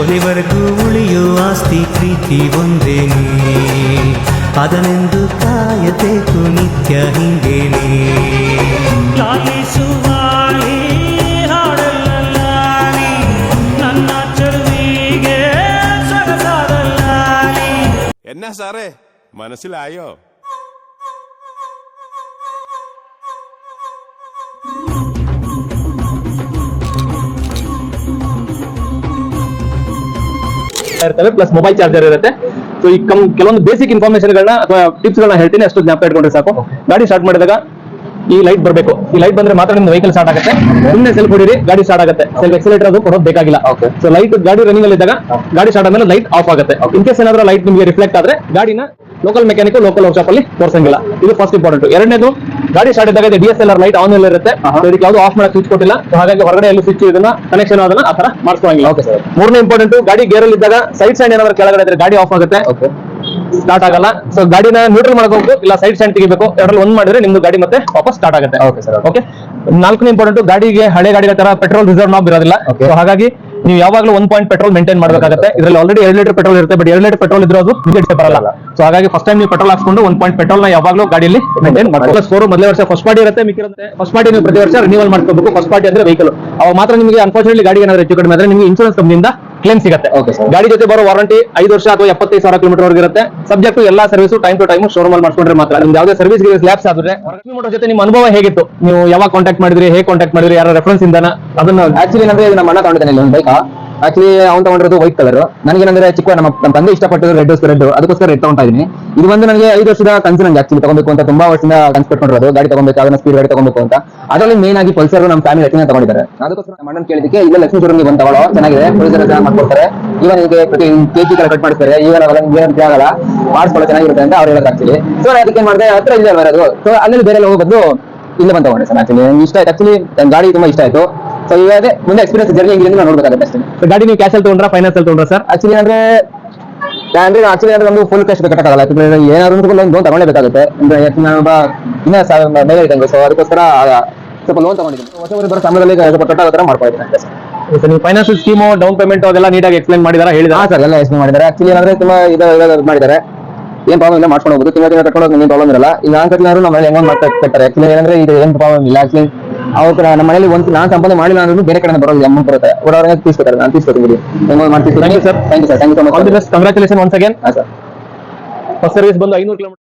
ಕೊನೆವರೆಗೂ ಉಳಿಯೋ ಆಸ್ತಿ ಪ್ರೀತಿ ಒಂದೇನೆ, ಅದನೆಂದು ಕಾಯಬೇಕು ನಿತ್ಯ ಹಿಂಗೇನೆ. ಲಾಲಿಸುವಾಳಿ ಹಾಡಲ್ಲಾಲಿ ನನ್ನ ಚೆಲುವಿಗೆ ಸರಸಾರಲ್ಲಾಲಿ. എന്നാ സാറേ മനസ്സിലായോ? ಇರ್ತವೆ ಪ್ಲಸ್ ಮೊಬೈಲ್ ಚಾರ್ಜರ್ ಇರುತ್ತೆ. ಸೊ ಈ ಕೆಲವೊಂದು ಬೇಸಿಕ್ ಇನ್ಫಾರ್ಮೇಶನ್ ಗಳನ್ನ ಅಥವಾ ಟಿಪ್ಸ್ ಗಳನ್ನ ಹೇಳ್ತೀನಿ, ಅಷ್ಟು ಜ್ಞಾಪಕ ಇಟ್ಕೊಂಡ್ರೆ ಸಾಕು. ಗಾಡಿ ಸ್ಟಾರ್ಟ್ ಮಾಡಿದಾಗ ಈ ಲೈಟ್ ಬರಬೇಕು. ಈ ಲೈಟ್ ಬಂದ್ರೆ ಮಾತ್ರ ನಿಮ್ದು ವೆಹಿಕಲ್ ಸ್ಟಾರ್ಟ್ ಆಗುತ್ತೆ. ಸುಮ್ಮನೆ ಸೆಲ್ಫ್ ಹೊಡಿರಿ, ಗಾಡಿ ಸ್ಟಾರ್ಟ್ ಆಗುತ್ತೆ. ಸೆಲ್ಫ್ ಎಕ್ಸಲೇಟರ್ ಅದು ಕೊಡೋದು ಬೇಕಾಗಿಲ್ಲ. ಸೊ ಲೈಟ್ ಗಾಡಿ ರನ್ನಿಂಗ್ ಅಲ್ಲಿ ಇದ್ದಾಗ ಗಾಡಿ ಸ್ಟಾರ್ಟ್ ಆದ್ಮೇಲೆ ಲೈಟ್ ಆಫ್ ಆಗುತ್ತೆ. ಇನ್ ಕೇಸ್ ಏನಾದ್ರೂ ಲೈಟ್ ನಿಮಗೆ ರಿಫ್ಲೆಕ್ಟ್ ಆದ್ರೆ ಗಾಡಿನ ಲೋಕಲ್ ಮೆಕ್ಯಾನಿಕ್ ಲೋಕಲ್ ವರ್ಕ್ಶಾಪ್ ಅಲ್ಲಿ ತೋರಿಸಂಗಿಲ್ಲ. ಇದು ಫಸ್ಟ್ ಇಂಪಾರ್ಟೆಂಟ್. ಎರಡನೇದು, ಗಾಡಿ ಸ್ಟಾರ್ಟ್ ಇದ್ದಾಗ DSLR ಲೈಟ್ ಆನ್ ಅಲ್ಲಿ ಇರುತ್ತೆ. ಇದಕ್ಕೆ ಯಾವುದು ಆಫ್ ಮಾಡಕ್ಕೆ ಸ್ವಿಚ್ ಕೊಟ್ಟಿಲ್ಲ. ಹಾಗಾಗಿ ಹೊರಗಡೆ ಎಲ್ಲೂ ಸ್ವಿಚ್ ಇದನ್ನ ಕನೆಕ್ಷನ್ ಅದನ್ನ ಆ ತರ ಮಾಡಿಸ್ಕೊಳ್ಳಂಗಿಲ್ಲ. ಮೂರನೇ ಇಂಪಾರ್ಟೆಂಟ್, ಗಾಡಿ ಗೇರ್ ಅಲ್ಲಿ ಇದ್ದಾಗ ಸೈಡ್ ಸ್ಟ್ಯಾಂಡ್ ಏನಾದ್ರು ಕೆಳಗಡೆ ಇದ್ರೆ ಗಾಡಿ ಆಫ್ ಆಗುತ್ತೆ, ಸ್ಟಾರ್ಟ್ ಆಗಲ್ಲ. ಸೊ ಗಾಡಿನ ನ್ಯೂಟ್ರಲ್ ಮಾಡ್ಕೋಬೇಕು, ಇಲ್ಲ ಸೈಡ್ ಸ್ಟ್ಯಾಂಡ್ ತೆಗಿಬೇಕು. ಎರಡರಲ್ಲಿ ಒಂದ್ ಮಾಡಿದ್ರೆ ನಿಮ್ದು ಗಾಡಿ ಮತ್ತೆ ವಾಪಸ್ ಸ್ಟಾರ್ಟ್ ಆಗುತ್ತೆ. ಓಕೆ. ನಾಲ್ಕನೇ ಇಂಪಾರ್ಟೆಂಟ್, ಗಾಡಿಗೆ ಹಳೆ ಗಾಡಿ ತರ ಪೆಟ್ರೋಲ್ ರಿಸರ್ವ್ ನಾಬ್ ಇರೋದಿಲ್ಲ. ಸೊ ಹಾಗಾಗಿ ನೀವು ಯಾವಾಗಲೂ 1 ಪಾಯಿಂಟ್ ಪೆಟ್ರೋಲ್ ಮೇಂಟೈನ್ ಮಾಡಬೇಕಾಗುತ್ತೆ. ಇದರಲ್ಲಿ ಆಲ್ರೆಡಿ 2 ಲೀಟರ್ ಪೆಟ್ರೋಲ್ ಇರುತ್ತೆ, ಬಟ್ 2 ಲೀಟರ್ ಪೆಟ್ರೋಲ್ ಇದ್ರೂ ಅದು ಲಿಮಿಟ್ ಬರಲ್ಲ. ಸೊ ಹಾಗಾಗಿ ಫಸ್ಟ್ ಟೈಮ್ ನೀವು ಪೆಟ್ರೋಲ್ ಹಾಕ್ಸ್ಕೊಂಡು 1 ಪಾಯಿಂಟ್ ಪೆಟ್ರೋಲ್ ನ ಯಾವಾಗಲೂ ಗಾಡಿಯಲ್ಲಿ ಮೇಂಟೈನ್ ಮಾಡಬೇಕು. ಸ್ಕೋರ್ ಮೊದಲೇ ವರ್ಷ ಫಸ್ಟ್ ಪಾರ್ಟಿ ಇರುತ್ತೆ, ಮಿಕ್ಕಿರುತ್ತೆ ಫಸ್ಟ್ ಪಾರ್ಟಿ ನೀವು ಪ್ರತಿ ವರ್ಷ ರಿನ್ಯೂವಲ್ ಮಾಡ್ಕೋಬೇಕು. ಫಸ್ಟ್ ಪಾರ್ಟಿ ಅಂದ್ರೆ ವೆಹಿಕಲ್, ಅವಾಗ ಮಾತ್ರ ನಿಮಗೆ ಅನ್ಫಾರ್ಚುನೇಟ್ಲಿ ಗಾಡಿ ಏನಾದ್ರು ಹೆಚ್ಚು ಕಡಿಮೆ ಆದ್ರೆ ನಿಮಗೆ ಇನ್ಶೂರೆನ್ಸ್ ಕಂಪನಿಯಿಂದ ಕ್ಲೇಮ್ ಸಿಗುತ್ತೆ. ಗಾಡಿ ಜೊತೆ ಬರೋ ವಾರಂಟಿ 5 ವರ್ಷ ಅಥವಾ 75,000 ಕಿಲೋಮೀಟರ್ ವರೆಗೆ ಇರುತ್ತೆ. ಸಬ್ಜೆಕ್ಟ್ ಎಲ್ಲಾ service time to time showroom ಅಲ್ಲಿ ಮಾಡ್ಕೊಂಡ್ರೆ ಮಾತ್ರ. ನಿಮ್ದು ಯಾವುದೇ ಸರ್ವಿಸ್ ಲ್ಯಾಬ್ಸ್ ಆದ್ರೆ ಮೋಟರ್ ಜೊತೆ ನಿಮ್ಮ ಅನುಭವ ಹೇಗಿತ್ತು, ನೀವು ಯಾವಾಗ ಕಾಂಟ್ಯಾಕ್ಟ್ ಮಾಡಿದ್ರಿ, ಹೇಗೆ ಕಾಂಟ್ಯಾಕ್ಟ್ ಮಾಡಿದ್ರಿ, ಯಾರ ರೆಫರೆನ್ಸ್ ಇಂದಾನ? ಅದನ್ನ ಆಕ್ಚುಲಿ ಅಂದ್ರೆ ನಮ್ಮ ಅಣ್ಣ ತಗೊಂಡಿದ್ದಾನೆ ಒಂದು ಬೈಕ್. ಆಕ್ಚುಲಿ ಅವ್ನು ತಗೊಂಡಿರೋದು ವೈಟ್ ಕಲರ್. ನನಗೇನಂದ್ರೆ ಚಿಕ್ಕ ನಮ್ಮ ತಂದೆ ಇಷ್ಟಪಟ್ಟು ರೆಡ್, ಅದಕ್ಕೋಸ್ಕರ ರೆಡ್ ತಗೊಂತಾ ಇದೀನಿ. ಇದು ಬಂದು ನನಗೆ 5 ವರ್ಷದ ಕನಸು. ನನಗೆ ಆಕ್ಚುಲಿ ತಗೋಬೇಕು ಅಂತ ತುಂಬಾ ವರ್ಷದಿಂದ ಕನಸು ಪಟ್ಕೊಂಡಿರೋದು, ಗಾಡಿ ತಗೋಬೇಕು, ಅದನ್ನ ಸ್ಪೀಡ್ ಗಾಡಿ ತಗೋಬೇಕು ಅಂತ. ಅದರಲ್ಲಿ ಮೇನ್ ಆಗಿ ಪಲ್ಸರ್ ನಮ್ಮ ಫ್ಯಾಮಿಲಿ ಎತ್ತಿನ ತಗೊಂಡಿದ್ದಾರೆ. ಅದಕ್ಕೋಸ್ಕರ ನಮ್ಮ ಅಣ್ಣನ ಕೇಳಿದಕ್ಕೆ ಇಲ್ಲ ಲಕ್ಷ್ಮೀ ಶೋರೂಮ್ ಬಂದು ತಗೊಳ್ಳೋ, ಚೆನ್ನಾಗಿದೆ, ಪೊಲೀಸರ ಚೆನ್ನಾಗಿ ಮಾಡ್ಕೊಡ್ತಾರೆ, ಇವನ್ ಈಗ ಪ್ರತಿ ಕೆಜಿ ಕಟ್ ಮಾಡಿಸ್ತಾರೆ, ಇವನ್ ಆಗಲ್ಲ ಮಾಡಿಸ್ಕೊಳ್ಳೋ ಚೆನ್ನಾಗಿರುತ್ತೆ ಅಂತ ಅವ್ರು ಹೇಳೋದು. ಆಕ್ಚುಲಿ ಸೊ ಅದಕ್ಕೆ ಏನ್ ಮಾಡಿದೆ, ಹತ್ರ ಇಲ್ಲ ಬರೋದು. ಸೊ ಅಲ್ಲಿ ಬೇರೆ ಹೋಗೋದು ಇಲ್ಲ ಬಂದು ತಗೊಂಡೆ ಸರ್. ಆಕ್ಚುಲಿ ನಂಗೆ ಇಷ್ಟ ಆಯ್ತು, ಆಕ್ಚುಲಿ ಗಾಡಿ ತುಂಬಾ ಇಷ್ಟ ಆಯ್ತು. ಸೊ ಇವಾಗ ಮುಂದೆ ಎಕ್ಸ್ಪೀರಿಯನ್ಸ್ ಜರ್ನಿ ಹೆಂಗಿದೆ ನಾವು ನೋಡ್ಬೇಕಾಗುತ್ತೆ ಅಷ್ಟೇ. ಗಾಡಿ ನೀವು ಕ್ಯಾಶ್ ಅಲ್ಲಿ ತಗೊಂಡ್ರಾ, ಫೈನಾನ್ಸ್ ಅಲ್ಲಿ ತಗೊಂಡ್ರಾ ಸರ್? ಆಕ್ಚುಲಿ ಅಂದ್ರೆ ನಮ್ದು ಫುಲ್ ಕ್ಯಾಶ್ ಕಟ್ಟಕ್ಕಾಗಲ್ಲ. ಏನಾದ್ರು ಲೋನ್ ತಗೊಳ್ಳೇಬೇಕಾಗುತ್ತೆ. ಇನ್ನ ಬೇಗ ಇದ್ದಂಗೆ. ಸೊ ಅದಕ್ಕೋಸ್ಕರ ಸ್ವಲ್ಪ ಲೋನ್ ತಗೊಂಡಿದ್ದೀನಿ. ಹೊಸ ಬರೋ ಸಮಯದಲ್ಲಿ ಸ್ವಲ್ಪ ಕಟ್ಟಾಗೋ ತರ ಮಾಡ್ಕೊಂಡಿದ್ದೀನಿ. ನೀವು ಫೈನಾನ್ಸ್ ಸ್ಕೀಮು, ಡೌನ್ ಪೇಮೆಂಟ್ ಅದೆಲ್ಲ ನೀಟಾಗಿ ಎಕ್ಸ್ಪ್ಲೈನ್ ಮಾಡಿದಾರಾ, ಹೇಳಿದಾರಾ? ಸರ್ ಎಲ್ಲ ಎಕ್ಸ್ಪ್ಲೈನ್ ಮಾಡಿದ್ದಾರೆ. ಆಕ್ಚುಲಿ ಏನಂದ್ರೆ ತುಂಬಾ ಇದು ಮಾಡಿದ್ದಾರೆ, ಏನ್ ಪ್ರಾಬ್ಲಮ್ ಇಲ್ಲ, ಮಾಡ್ಕೊಂಡು ಹೋಗೋದು. ತಿಂಗಳ ಕಟ್ಕೊಳ್ಳೋಕೆ ಏನು ಪ್ರಾಬ್ಲಮ್ ಇರಲ್ಲ. ಈಗ ನಾನು ಕಟ್ಟಿದ್ರು ನಮ್ಮ ಮನೇಲಿ ಹೆಂಗ್ ಮಾಡ್ತಾರೆ. ಆಕ್ಚುಲಿ ಏನಂದ್ರೆ ಇದು ಏನು ಪ್ರಾಬ್ಲಮ್ ಇಲ್ಲ. ಆಕ್ಚುಲಿ ಅವ್ರ ನಮ್ಮ ಮನೇಲಿ ಒಂದು ನಾನು ಸಂಪಾದನೆ ಮಾಡಿಲ್ಲ ಅಂದ್ರೂ ಬೇರೆ ಕಡೆ ಬರೋದು ಅಮೌಂಟ್ ಬರುತ್ತೆ, ಅವ್ರವ್ರಿಗೆ ತೀರ್ಸ್ಕೊತಾರೆ. ನಾನು ತೀರ್ಸ್ಕೊತೀನಿ, ಹೆಂಗೋ ಮಾಡ್ತೀವಿ. Thank you sir. Thank you sir. Thank you so much. All the best. Congratulation once again. Sir first service ಬಂದು 500 ಕಿಲೋಮೀಟರ್